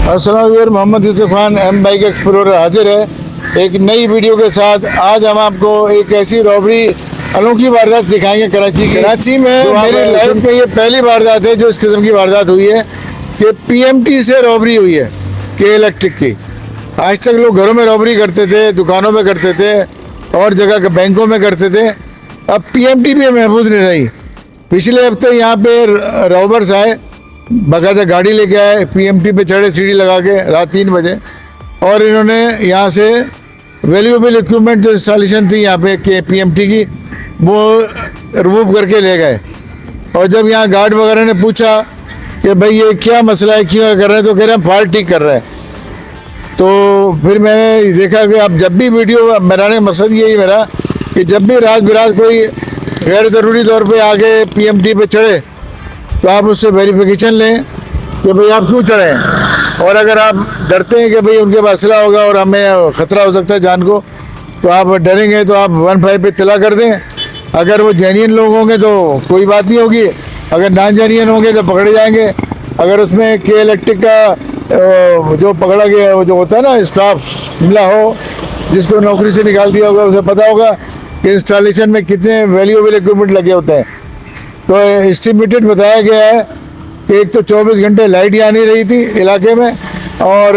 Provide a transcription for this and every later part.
अस्सलाम वालेकुम, Mohammad Yusuf Khan am bike explorer हाजिर है एक नई वीडियो के साथ। आज हम आपको एक ऐसी रॉबरी अनोखी वारदात दिखाएंगे कराची की। कराची में मेरी लाइफ में ये पहली वारदात है जो इस किस्म की वारदात हुई है कि पीएमटी से रॉबरी हुई है, के इलेक्ट्रिक की। आज तक लोग घरों में रॉबरी करते थे, दुकानों में करते थे और जगह के बैंकों में करते थे। अब पीएमटी भी महफूज नहीं रही। पिछले हफ्ते यहाँ पे रॉबर्स आए, बाकायदा गाड़ी लेके आए, पीएमटी पे चढ़े सीढ़ी लगा के रात 3 बजे, और इन्होंने यहाँ से वैल्यूएबल इक्विपमेंट जो इंस्टॉलेशन थी यहाँ पे के पीएमटी की, वो रिमूव करके ले गए। और जब यहाँ गार्ड वगैरह ने पूछा कि भाई ये क्या मसला है, क्यों कर रहे हैं, तो कह रहे हैं फॉल्ट ठीक कर रहे हैं। तो फिर मैंने देखा कि अब जब भी वीडियो बनाने का मकसद यही मेरा कि जब भी रात बिरात कोई गैर ज़रूरी तौर पे आगे पीएमटी पे चढ़े तो आप उससे वेरिफिकेशन लें कि भाई आप क्यों चढ़े हैं। और अगर आप डरते हैं कि भाई उनके पास असला होगा और हमें ख़तरा हो सकता है जान को, तो आप डरेंगे तो आप 15 पे इत्तला कर दें। अगर वो जेन्युइन लोग होंगे तो कोई बात नहीं होगी, अगर नॉन जेन्युइन होंगे तो पकड़े जाएंगे। अगर उसमें के इलेक्ट्रिक का जो पकड़ा गया वो जो होता है ना स्टाफ मिला हो, जिसको नौकरी से निकाल दिया होगा, उसे पता होगा कि इंस्टॉलेशन में कितने वैल्यूएबल इक्विपमेंट लगे होते हैं। तो एस्टिमेटेड बताया गया है कि एक तो 24 घंटे लाइट ही आ नहीं रही थी इलाके में, और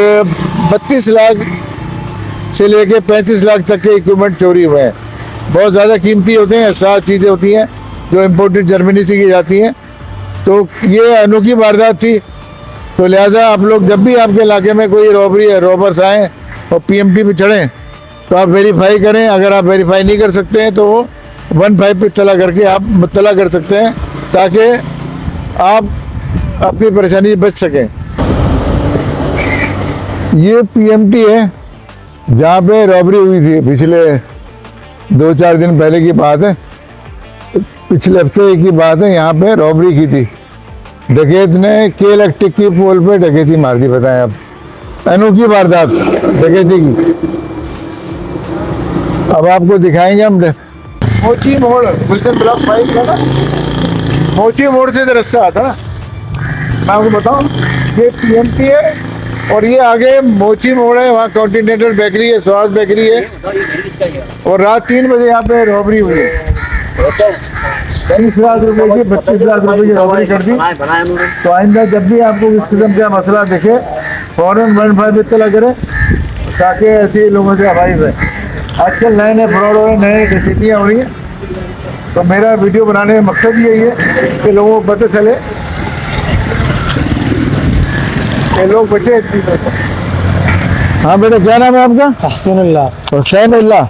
32 लाख से लेके 35 लाख तक के इक्विपमेंट चोरी हुए हैं। बहुत ज़्यादा कीमती होते हैं, 7 चीज़ें होती हैं जो इम्पोर्टेड जर्मनी से की जाती हैं। तो ये अनोखी वारदात थी। तो लिहाजा आप लोग जब भी आपके इलाके में कोई रॉबर्स आएँ और पीएमटी पे चढ़ें तो आप वेरीफाई करें। अगर आप वेरीफाई नहीं कर सकते हैं तो 15 पे इत्तला करके आप मुत्तला कर सकते हैं, ताकि आप अपनी परेशानी से बच सकें। ये पीएमटी है जहाँ पे रॉबरी हुई थी, पिछले 2-4 दिन पहले की बात है, पिछले हफ्ते की बात है। यहाँ पे रॉबरी की थी, डकैत ने के इलेक्ट्रिक की पोल पे डकैती मार दी। बताएं आप, अनोखी वारदात डकैती की। अब आपको दिखाएंगे हम। मोची मोड़ गुलशन ब्लॉक 5 था ना, मोची मोड़ से रास्ता आता ना। मैं आपको बताऊं, ये पीएमटी है और ये आगे मोची मोड़ है, वहाँ कॉन्टिनेंटल बेकरी है, स्वाद बेकरी है। और रात 3 बजे यहाँ पे रॉबरी हुई है। 30 लाख रुपए की, 32 लाख रुपए की रॉबरी कर दी। तो आइंदा जब भी आपको इस किस्म का मसला दिखे फौरन 15 पे इत्तला करें, ताकि ऐसे लोगों से हमारी रहे। आजकल नए नए फ्रॉड हो रहे हैं, नए डकैतियाँ हो रही हैं। तो मेरा वीडियो बनाने का मकसद यही है कि लोगों को पता चले कि लोग बचे इस चीज़ से। हाँ बेटा, क्या नाम है आपका? हुसैनुल्लाह। हुसैनुल्लाह।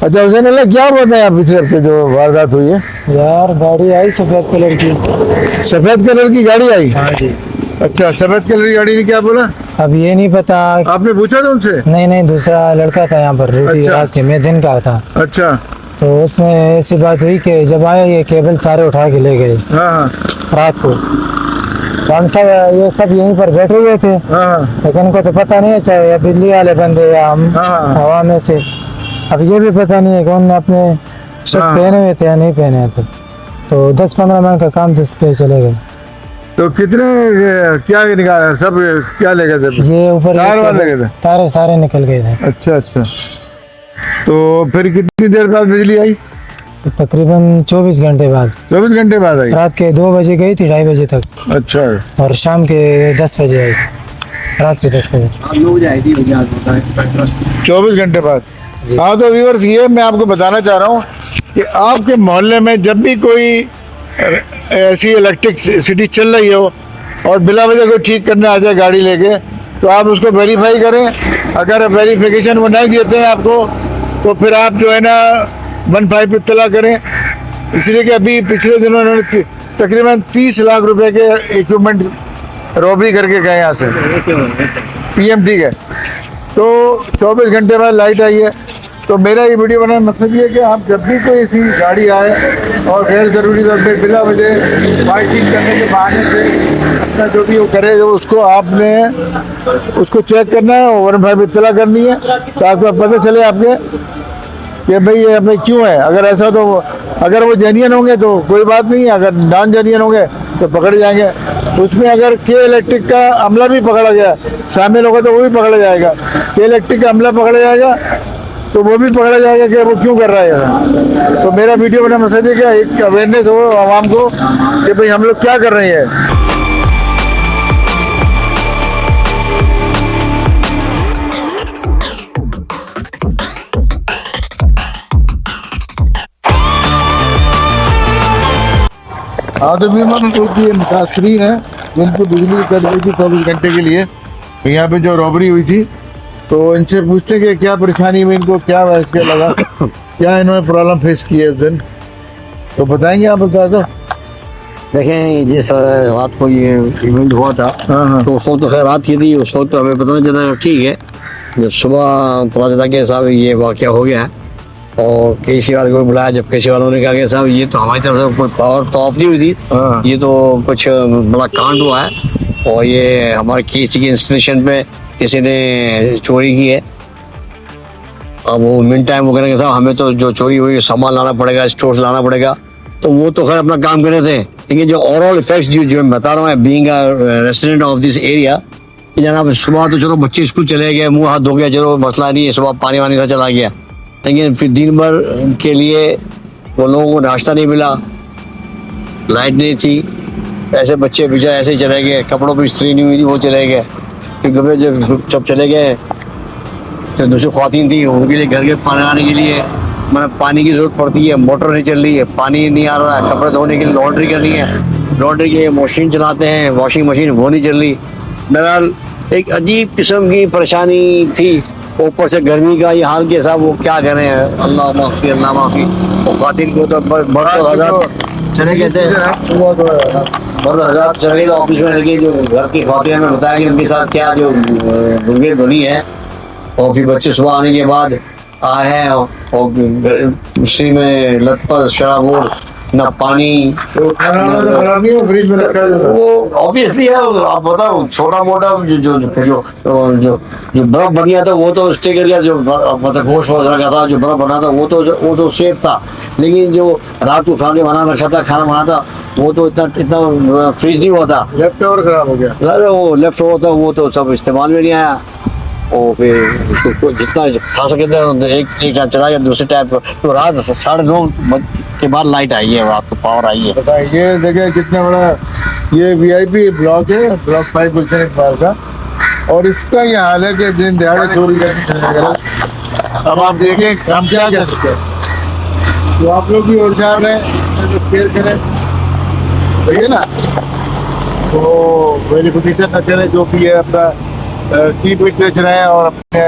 अच्छा हुसैनुल्लाह, क्या बोल रहे हैं आप? पिछले हफ्ते जो वारदात हुई है यार, गाड़ी आई सफेद कलर की। सफ़ेद कलर की गाड़ी आई? हाँ जी। अच्छा, सफ़ेद कलर की गाड़ी ने क्या बोला? अब ये नहीं पता। आपने पूछा था उनसे? नहीं, दूसरा लड़का था यहाँ पर ड्यूटी। अच्छा। रात के, मैं दिन का था। अच्छा। तो उसमें ऐसी बात हुई कि जब आए ये केबल सारे उठा के ले गए हाँ रात को। तो हम सब ये सब यहीं पर बैठे हुए थे, हाँ लेकिन उनको तो पता नहीं है, चाहे ये बिजली वाले बंदे या हम हाँ। हवा में से। अब ये भी पता नहीं है कि उन्होंने अपने शर्ट हाँ। पहने हुए थे या नहीं पहने थे। तो 10-15 मिनट का काम इसलिए चले गए। तो कितने क्या निकाला, सब क्या ले गए थे? ये ऊपर तार वार लगे थे? तारे सारे निकल गए थे। अच्छा। तो फिर कितनी देर बाद बिजली आई? तकरीबन 24 घंटे बाद। 24 घंटे बाद आई? रात के 2 बजे गई थी, 2:30 बजे तक, अच्छा। और शाम के 10 बजे आई, रात के 10 बजे। 24 घंटे बाद। हाँ, तो व्यूअर्स, ये मैं आपको बताना चाह रहा हूँ कि आपके मोहल्ले में जब भी कोई ऐसी इलेक्ट्रिक सिटी चल रही हो और बिला वजह को ठीक करने आ जाए गाड़ी लेके, तो आप उसको वेरीफाई करें। अगर वेरिफिकेशन वो नहीं देते हैं आपको, तो फिर आप जो है ना 15 पे इत्तला करें। इसलिए कि अभी पिछले दिनों उन्होंने तकरीबन 30 लाख रुपए के इक्विपमेंट रॉबरी करके गए यहाँ से पीएमटी के। तो 24 घंटे बाद लाइट आई है। तो मेरा ये वीडियो बनाने का मकसद ये है कि आप जब भी कोई ऐसी गाड़ी आए और गैर ज़रूरी तौर पर बिला वजह फाइटिंग करने के बहाने से अपना जो भी वो करे, उसको आपने उसको चेक करना है और 15 पे इत्तला करनी है, ताकि पता चले आपके कि भाई ये भाई क्यों है। अगर ऐसा तो अगर वो जेन्युइन होंगे तो कोई बात नहीं, अगर नॉन जेन्युइन होंगे तो पकड़े जाएंगे। उसमें अगर के इलेक्ट्रिक का अमला भी पकड़ा गया शामिल होगा तो वो भी पकड़ा जाएगा। के इलेक्ट्रिक का अमला पकड़ा जाएगा तो वो भी पकड़ा जाएगा कि वो क्यों कर रहा है ऐसा। तो मेरा वीडियो बना मकसद है क्या, एक अवेयरनेस हो आवाम को कि भाई हम लोग क्या कर रहे हैं। हाँ तो बीमा एक ये मुतासरीन है जिनको बिजली कट गई थी 24 घंटे के लिए, तो यहाँ पे जो रॉबरी हुई थी तो इनसे पूछते कि क्या परेशानी हुई, इनको क्या वैस क्या लगा, क्या इन्होंने प्रॉब्लम फेस की है उस दिन, तो बताएंगे आप। बता दो। देखें जिस रात को ये इवेंट हुआ था हाँ। तो उस वक्त तो खैर रात ये थी, उस वक्त तो हमें पता नहीं चला, ठीक है। जब सुबह पता चला कि साहब ये वाक़या हो गया है और केसीआर को बुलाया, जब केसीआर वालों ने कहा कि साहब ये तो हमारी तरफ से कोई पावर तो ऑफ नहीं हुई थी, हाँ। ये तो कुछ बड़ा कांड हुआ है और ये हमारे केसी के इंस्टॉलेशन पे किसी ने चोरी की है। अब वो मिन टाइम वो करेंगे साहब हमें तो जो चोरी हुई सामान लाना पड़ेगा, स्टोर से लाना पड़ेगा, तो वो तो खैर अपना काम कर रहे थे। लेकिन जो ओवरऑल इफेक्ट्स जो मैं बता रहा हूँ being a resident of this area, कि जनाब सुबह तो चलो बच्चे स्कूल चले गए, मुंह हाथ धो गया, चलो मसला नहीं है, सुबह पानी वानी का चला गया, लेकिन फिर दिन भर के लिए वो लोगों को नाश्ता नहीं मिला, लाइट नहीं थी, ऐसे बच्चे पीछे ऐसे ही चले गए, कपड़ों पर इस्त्री नहीं हुई थी वो चले गए। फिर जब चले गए तो दूसरी ख्वातीन थी उनके लिए घर के पानी आने के लिए मतलब पानी की जरूरत पड़ती है, मोटर नहीं चल रही है, पानी नहीं आ रहा है, कपड़े धोने के लिए लॉन्ड्री करनी है, लॉन्ड्री के लिए मशीन चलाते हैं, वॉशिंग मशीन वो नहीं चल रही। बहरहाल एक अजीब किस्म की परेशानी थी, ऊपर से गर्मी का ये हाल के साथ वो क्या करें, अल्लाह माफ़ी अल्लाह माफ़ी। वो खातिन को तो बड़ा हज़ार चले गए थे, बड़ा हज़ार चले गए ऑफिस में लगे, जो घर की खातिन ने बताया कि उनके साथ क्या जो दुर्गे बनी है। और फिर बच्चे सुबह आने के बाद आए हैं और उसी में लथपथ शराब न पानी, तो खाना वाना तो खराब नहीं हो, फ्रिज में रखा है वो ऑब्वियसली है। आप बताओ छोटा मोटा जो जो जो जो जो जो बर्फ बन गया था वो तो स्टे कर गया, जो मतलब गोश्त रखा था जो बर्फ बना था वो तो सेफ था, लेकिन जो रात को खाने बना रखा था खाना बना था वो तो इतना फ्रीज नहीं हुआ था, लेफ्ट ओवर खराब हो गया। अरे वो लेफ्ट ओवर था वो तो सब इस्तेमाल में नहीं आया। और फिर उसको जितना खा सके थे एक टाइम चला गया, दूसरे टाइम तो रात 9:30 के बाद लाइट आई है, रात को पावर आई है। बताइए ये देखिए कितना बड़ा ये वीआईपी ब्लॉक है, ब्लॉक 5 गुलशन इकबाल का, और इसका ये हाल है कि दिन दिहाड़े चोरी करने। अब आप देखें हम क्या कह सकते हैं, तो आप लोग भी होशियार रहें, केयर करें, ठीक है ना, तो वेरिफिकेशन न करें, जो भी है अपना कीप इट टच रहें और अपने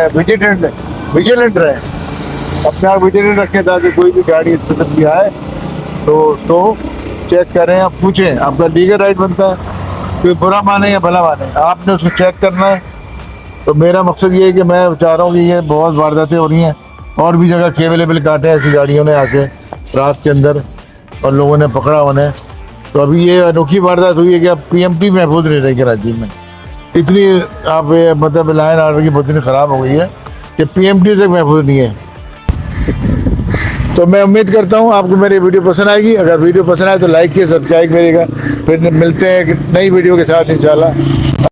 विजिलेंट रहें, अपने आप विजिलेंट रखें ताकि कोई भी गाड़ी इस तरफ भी आए तो चेक करें, आप पूछें, आपका लीगल राइट बनता है, कोई बुरा माने या भला माने आपने उसको चेक करना है। तो मेरा मकसद ये है कि मैं चाह रहा हूँ कि ये बहुत वारदातें हो रही हैं और भी जगह केबल काटे ऐसी गाड़ियों ने आके रात के अंदर और लोगों ने पकड़ा उन्हें। तो अभी ये अनोखी वारदात हुई है कि अब पीएमटी महफूज नहीं रही कराची में, इतनी आप मतलब लाइन आर्डर की बहुत ख़राब हो गई है कि पीएमटी तक महफूज नहीं है। तो मैं उम्मीद करता हूँ आपको मेरी वीडियो पसंद आएगी। अगर वीडियो पसंद आए तो लाइक किए, सब्सक्राइब करिएगा। फिर मिलते हैं एक नई वीडियो के साथ इंशाल्लाह।